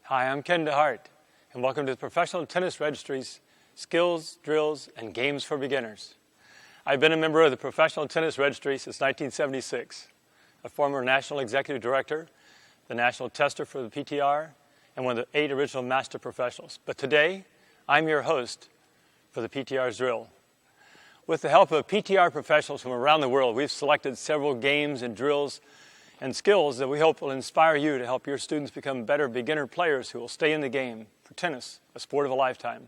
Hi, I'm Ken DeHart, and welcome to the Professional Tennis Registry's Skills, Drills, and Games for Beginners. I've been a member of the Professional Tennis Registry since 1976, a former National Executive Director, the National Tester for the PTR, and one of the 8 original Master Professionals. But today, I'm your host for the PTR's drill. With the help of PTR professionals from around the world, we've selected several games and drills and skills that we hope will inspire you to help your students become better beginner players who will stay in the game for tennis, a sport of a lifetime.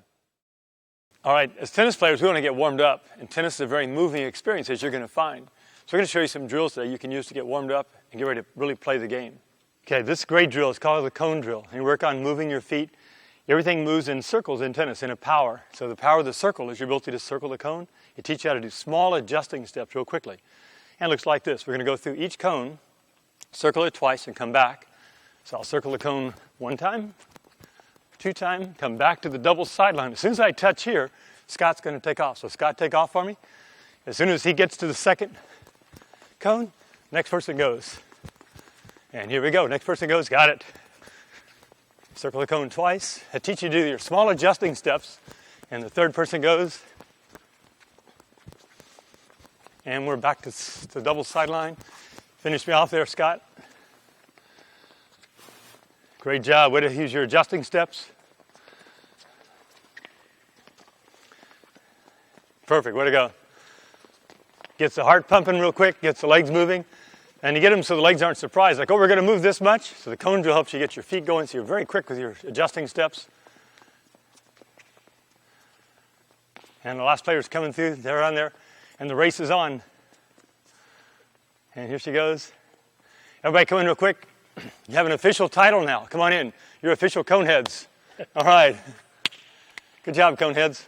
All right, as tennis players, we want to get warmed up, and tennis is a very moving experience, as you're going to find. So we're going to show you some drills today you can use to get warmed up and get ready to really play the game. Okay, this great drill is called the cone drill, and you work on moving your feet. Everything moves in circles in tennis, in a power. So the power of the circle is your ability to circle the cone. It teaches you how to do small adjusting steps real quickly. And it looks like this. We're going to go through each cone, circle it twice, and come back. So I'll circle the cone 1 time, 2 times, come back to the double sideline. As soon as I touch here, Scott's going to take off. So Scott, take off for me. As soon as he gets to the second cone, next person goes. And here we go. Next person goes. Got it. Circle the cone twice. I teach you to do your small adjusting steps. And the third person goes. And we're back to the double sideline. Finish me off there, Scott. Great job. Way to use your adjusting steps. Perfect. Way to go. Gets the heart pumping real quick. Gets the legs moving. And you get them so the legs aren't surprised. Like, oh, we're going to move this much. So the cone drill helps you get your feet going so you're very quick with your adjusting steps. And the last player's coming through. They're on there. And the race is on. And here she goes. Everybody come in real quick. You have an official title now. Come on in. You're official cone heads. All right. Good job, cone heads.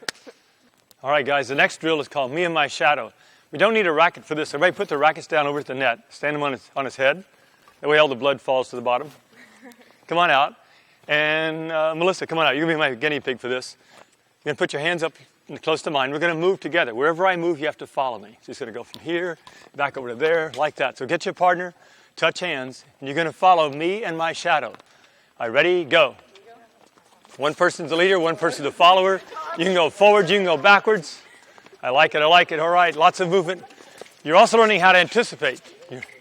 All right, guys. The next drill is called Me and My Shadow. We don't need a racket for this. Everybody put the rackets down over at the net. Stand them on his head. That way all the blood falls to the bottom. Come on out. And Melissa, come on out. You're going to be my guinea pig for this. You're going to put your hands up close to mine. We're going to move together. Wherever I move, you have to follow me. So you're going to go from here, back over to there, like that. So get your partner, touch hands, and you're going to follow me and my shadow. All right, ready? Go. One person's the leader, one person's the follower. You can go forward, you can go backwards. I like it, I like it. All right, lots of movement. You're also learning how to anticipate.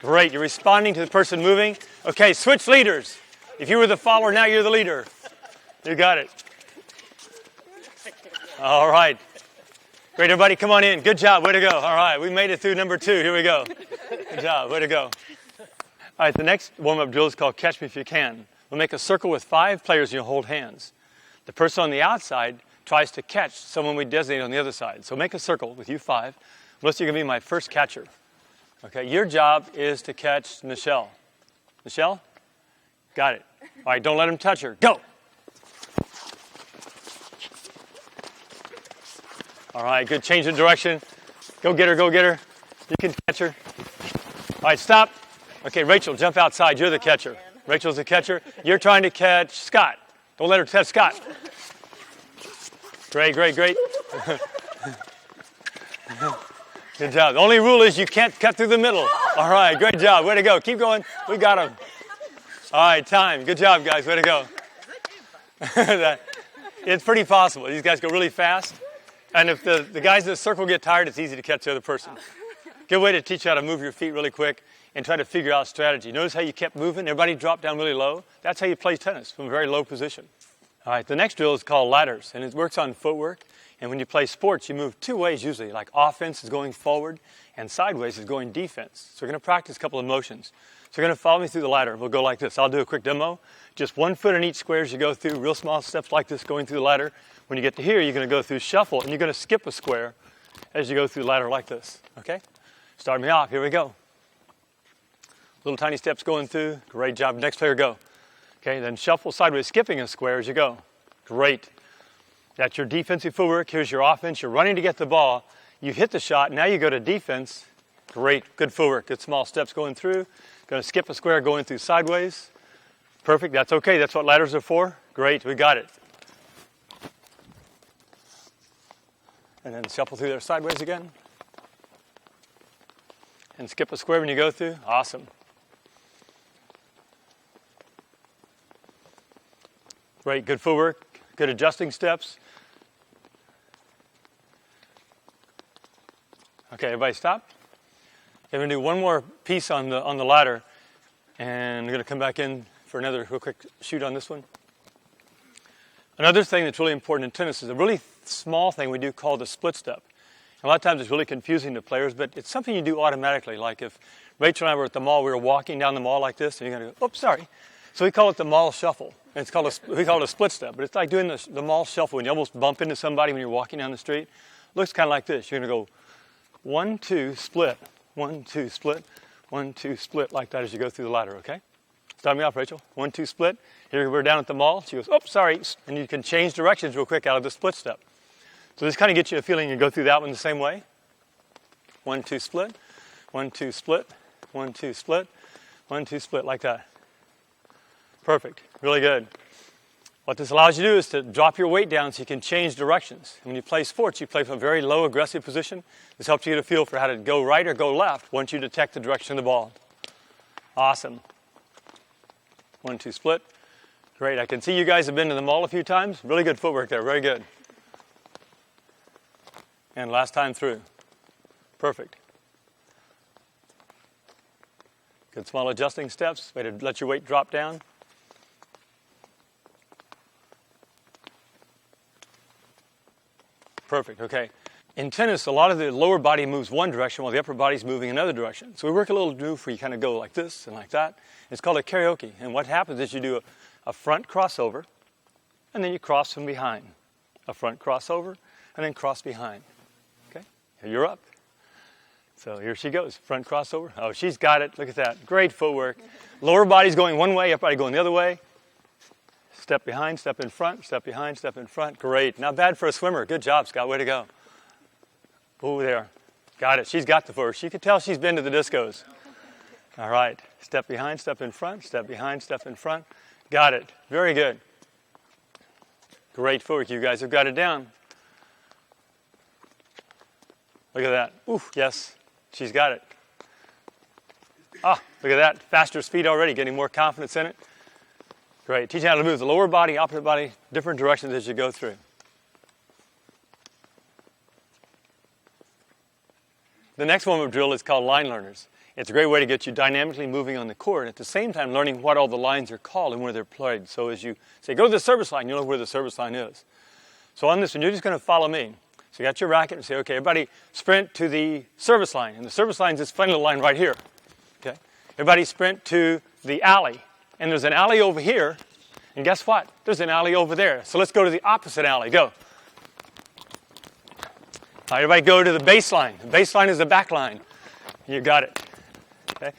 Great, you're responding to the person moving. Okay, switch leaders. If you were the follower, now you're the leader. You got it. All right. Great, everybody, come on in. Good job, way to go. All right, we made it through number 2. Here we go. Good job, way to go. All right, the next warm-up drill is called Catch Me If You Can. We'll make a circle with 5 players and you'll hold hands. The person on the outside tries to catch someone we designate on the other side. So make a circle with you 5. Melissa, you're going to be my first catcher. Okay, your job is to catch Michelle. Michelle? Got it. All right, don't let him touch her. Go! All right, good. Change of direction. Go get her, go get her. You can catch her. All right, stop. Okay, Rachel, jump outside. You're the catcher. Rachel's the catcher. You're trying to catch Scott. Don't let her catch Scott. Great, great, great. Good job. The only rule is you can't cut through the middle. All right, great job. Way to go. Keep going. We got him. All right, time. Good job, guys. Way to go. It's pretty possible. These guys go really fast. And if the guys in the circle get tired, it's easy to catch the other person. Good way to teach you how to move your feet really quick and try to figure out strategy. Notice how you kept moving? Everybody dropped down really low. That's how you play tennis, from a very low position. All right, the next drill is called ladders, and it works on footwork. And when you play sports, you move 2 ways usually, like offense is going forward and sideways is going defense. So we're going to practice a couple of motions. So you're going to follow me through the ladder. We'll go like this. I'll do a quick demo. Just 1 foot in each square as you go through, real small steps like this going through the ladder. When you get to here, you're going to go through shuffle, and you're going to skip a square as you go through the ladder like this. Okay? Start me off. Here we go. Little tiny steps going through. Great job. Next player, go. Okay, then shuffle sideways, skipping a square as you go. Great. That's your defensive footwork. Here's your offense. You're running to get the ball. You hit the shot. Now you go to defense. Great. Good footwork. Good small steps going through. Going to skip a square going through sideways. Perfect. That's okay. That's what ladders are for. Great. We got it. And then shuffle through there sideways again. And skip a square when you go through. Awesome. Great, good footwork, good adjusting steps. Okay, everybody stop. Okay, we're going to do one more piece on the ladder, and we're going to come back in for another real quick shoot on this one. Another thing that's really important in tennis is a really small thing we do called the split step. A lot of times it's really confusing to players, but it's something you do automatically. Like if Rachel and I were at the mall, we were walking down the mall like this, and you're going to go, oops, sorry. So we call it the mall shuffle. And we call it a split step, but it's like doing the mall shuffle when you almost bump into somebody when you're walking down the street. Looks kind of like this. You're going to go 1, 2, split, 1, 2, split, 1, 2, split, like that as you go through the ladder, okay? Start me off, Rachel. 1, 2, split. Here we're down at the mall. She goes, oops, sorry. And you can change directions real quick out of the split step. So this kind of gets you a feeling you go through that one the same way. 1, 2, split, 1, 2, split, 1, 2, split, 1, 2, split, like that. Perfect, really good. What this allows you to do is to drop your weight down so you can change directions. And when you play sports, you play from a very low aggressive position. This helps you get a feel for how to go right or go left once you detect the direction of the ball. Awesome. 1, 2, split. Great, I can see you guys have been to the mall a few times. Really good footwork there, very good. And last time through. Perfect. Good small adjusting steps. Way to let your weight drop down. Perfect, okay. In tennis, a lot of the lower body moves one direction while the upper body's moving another direction. So we work a little move where you kind of go like this and like that. It's called a karaoke. And what happens is you do a front crossover, and then you cross from behind. A front crossover, and then cross behind. Okay, you're up. So here she goes, front crossover. Oh, she's got it. Look at that. Great footwork. Lower body's going one way, upper body going the other way. Step behind, step in front, step behind, step in front. Great. Not bad for a swimmer. Good job, Scott. Way to go. Oh, there. Got it. She's got the footwork. She could tell she's been to the discos. All right. Step behind, step in front, step behind, step in front. Got it. Very good. Great footwork. You guys have got it down. Look at that. Ooh, yes. She's got it. Ah, look at that. Faster speed already, getting more confidence in it. Great. Teach you how to move the lower body, opposite body, different directions as you go through. The next one of drill is called line learners. It's a great way to get you dynamically moving on the court and at the same time learning what all the lines are called and where they're played. So as you say, go to the service line, you know where the service line is. So on this one, you're just going to follow me. So you got your racket and say, okay, everybody sprint to the service line. And the service line is this funny little line right here. Okay? Everybody sprint to the alley. And there's an alley over here. And guess what? There's an alley over there. So let's go to the opposite alley. Go. All right, everybody go to the baseline. The baseline is the back line. You got it. Okay.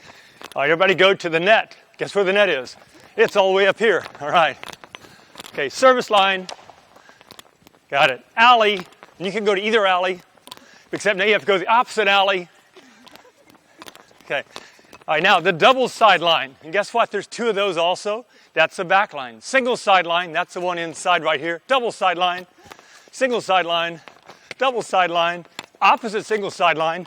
All right, everybody go to the net. Guess where the net is? It's all the way up here. All right. Okay, service line. Got it. Alley. And you can go to either alley, except now you have to go to the opposite alley. Okay. All right, now the double sideline. And guess what? There's two of those also. That's the back line. Single sideline, that's the one inside right here. Double sideline, single sideline, double sideline, opposite single sideline.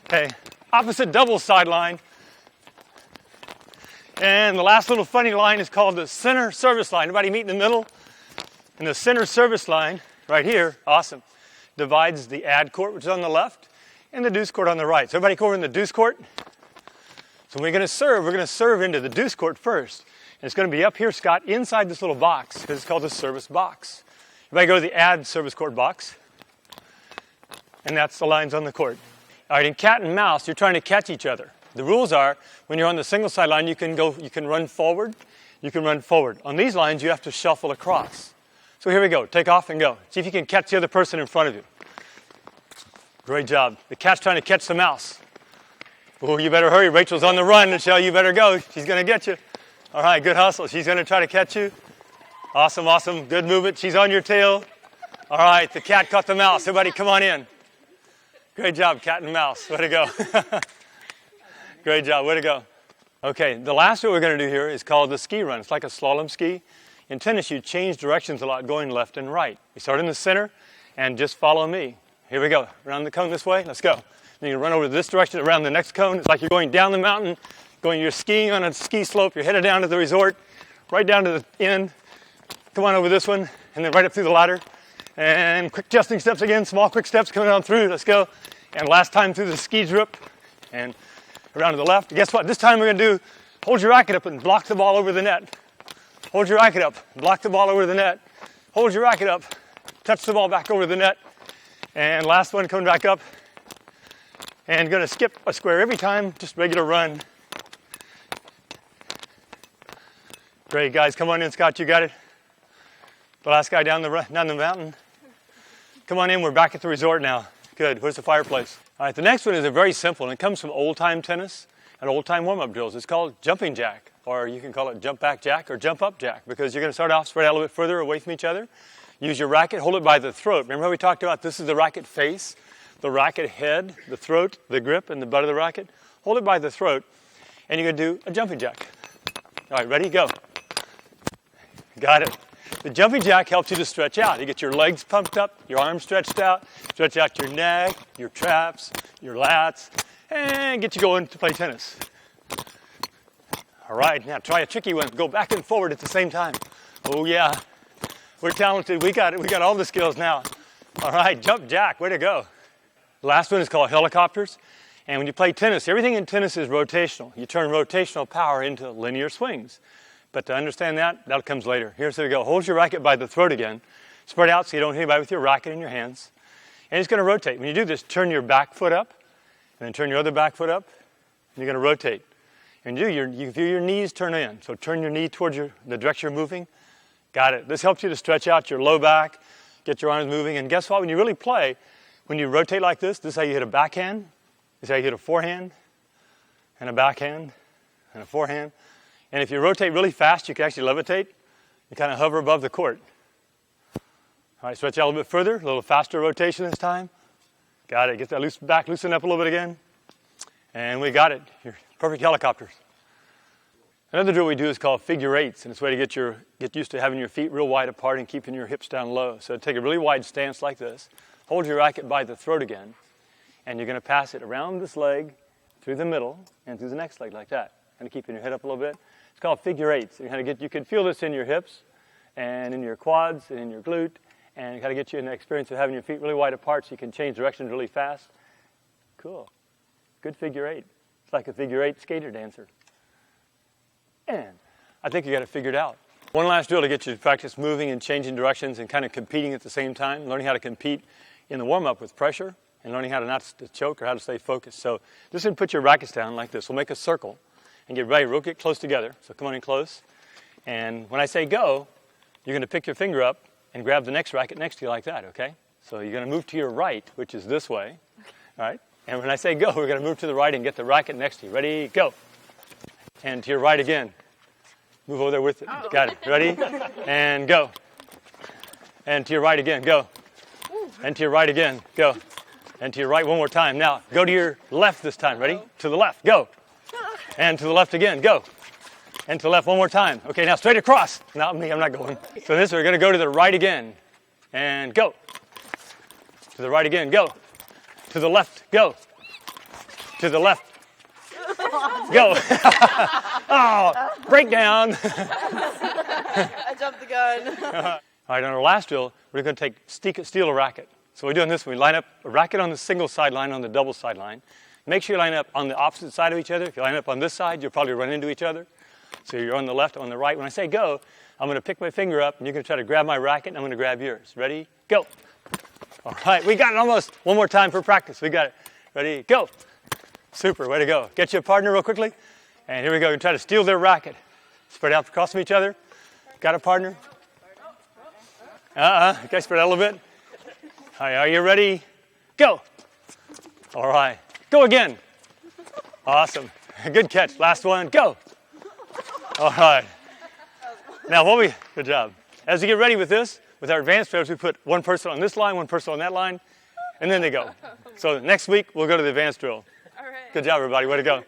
Okay, opposite double sideline. And the last little funny line is called the center service line. Everybody meet in the middle. And the center service line, right here, awesome, divides the ad court, which is on the left, and the deuce court on the right. So everybody go over in the deuce court. So we're going to serve into the deuce court first. And it's going to be up here, Scott, inside this little box, because it's called the service box. Everybody go to the ad service court box. And that's the lines on the court. All right, in cat and mouse, you're trying to catch each other. The rules are, when you're on the single side line, you can run forward, you can run forward. On these lines, you have to shuffle across. So here we go. Take off and go. See if you can catch the other person in front of you. Great job. The cat's trying to catch the mouse. Oh, you better hurry. Rachel's on the run, Michelle. You better go. She's going to get you. All right, good hustle. She's going to try to catch you. Awesome, awesome. Good movement. She's on your tail. All right, the cat caught the mouse. Everybody come on in. Great job, cat and mouse. Way to go. Great job. Way to go. Okay, the last one we're going to do here is called the ski run. It's like a slalom ski. In tennis, you change directions a lot, going left and right. You start in the center, and just follow me. Here we go. Around the cone this way. Let's go. Then you run over this direction, around the next cone. It's like you're going down the mountain, you're skiing on a ski slope. You're headed down to the resort. right down to the end. Come on over this one, and then right up through the ladder. And quick adjusting steps again, small quick steps coming on through. Let's go. And last time through the ski drip and around to the left. Guess what? This time we're going to do, hold your racket up and block the ball over the net. Hold your racket up, block the ball over the net. Hold your racket up, touch the ball back over the net. And last one, coming back up. And going to skip a square every time, just regular run. Great, guys. Come on in, Scott. You got it. The last guy down the mountain. Come on in. We're back at the resort now. Good. Where's the fireplace? All right. The next one is a very simple, and it comes from old-time tennis and old-time warm-up drills. It's called jumping jack, or you can call it jump back jack or jump up jack, because you're going to start off spread out a little bit further away from each other. Use your racket. Hold it by the throat. Remember how we talked about this is the racket face, the racket head, the throat, the grip, and the butt of the racket? Hold it by the throat, and you're going to do a jumping jack. All right. Ready? Go. Got it. The jumping jack helps you to stretch out. You get your legs pumped up, your arms stretched out, stretch out your neck, your traps, your lats, and get you going to play tennis. All right, now try a tricky one. Go back and forward at the same time. Oh yeah, we're talented. We got it. We got all the skills now. All right, jump jack. Way to go. The last one is called helicopters. And when you play tennis, everything in tennis is rotational. You turn rotational power into linear swings. But to understand that comes later. Here's how we go. Hold your racket by the throat again. Spread out so you don't hit anybody with your racket in your hands. And it's going to rotate. When you do this, turn your back foot up, and then turn your other back foot up, and you're going to rotate. And you feel your knees turn in. So turn your knee towards the direction you're moving. Got it. This helps you to stretch out your low back, get your arms moving. And guess what? When you really play, when you rotate like this is how you hit a backhand. This is how you hit a forehand, and a backhand, and a forehand. And if you rotate really fast, you can actually levitate. You kind of hover above the court. All right, stretch out a little bit further, a little faster rotation this time. Got it. Get that loosen up a little bit again. And we got it. You're perfect helicopters. Another drill we do is called figure eights, and it's a way to get used to having your feet real wide apart and keeping your hips down low. So take a really wide stance like this. Hold your racket by the throat again, and you're going to pass it around this leg, through the middle, and through the next leg like that. Kind of keeping your head up a little bit. It's called figure eights. You can feel this in your hips and in your quads and in your glute, and it kind of gets you in the experience of having your feet really wide apart so you can change directions really fast. Cool. Good figure eight. It's like a figure eight skater dancer. And I think you got it figured out. One last drill to get you to practice moving and changing directions and kind of competing at the same time, learning how to compete in the warm-up with pressure and learning how to not to choke or how to stay focused. So just put your rackets down like this. We'll make a circle. And get ready, we'll get close together. So come on in close. And when I say go, you're going to pick your finger up and grab the next racket next to you like that, okay? So you're going to move to your right, which is this way, all right? And when I say go, we're going to move to the right and get the racket next to you. Ready, go. And to your right again. Move over there with it. Oh. Got it. Ready? And go. And to your right again, go. And to your right again, go. And to your right one more time. Now, go to your left this time. Ready? To the left, go. And to the left again, go. And to the left one more time. Okay, now straight across. Not me, I'm not going. So this, we're going to go to the right again. And go. To the right again, go. To the left, go. To the left, go. Oh, break down. I jumped the gun. All right, on our last drill, we're going to steal a racket. So we're doing this. We line up a racket on the single sideline, on the double sideline. Make sure you line up on the opposite side of each other. If you line up on this side, you'll probably run into each other. So you're on the left, on the right. When I say go, I'm going to pick my finger up, and you're going to try to grab my racket, and I'm going to grab yours. Ready? Go. All right, we got it almost. One more time for practice. We got it. Ready? Go. Super. Way to go. Get you a partner real quickly. And here we go. You try to steal their racket. Spread out across from each other. Got a partner? Okay, spread out a little bit. All right, are you ready? Go. All right. Go again. Awesome. Good catch. Last one. Go. All right. Now, good job. As we get ready with this, with our advanced drills, we put one person on this line, one person on that line, and then they go. So next week, we'll go to the advanced drill. All right. Good job, everybody. Way to go.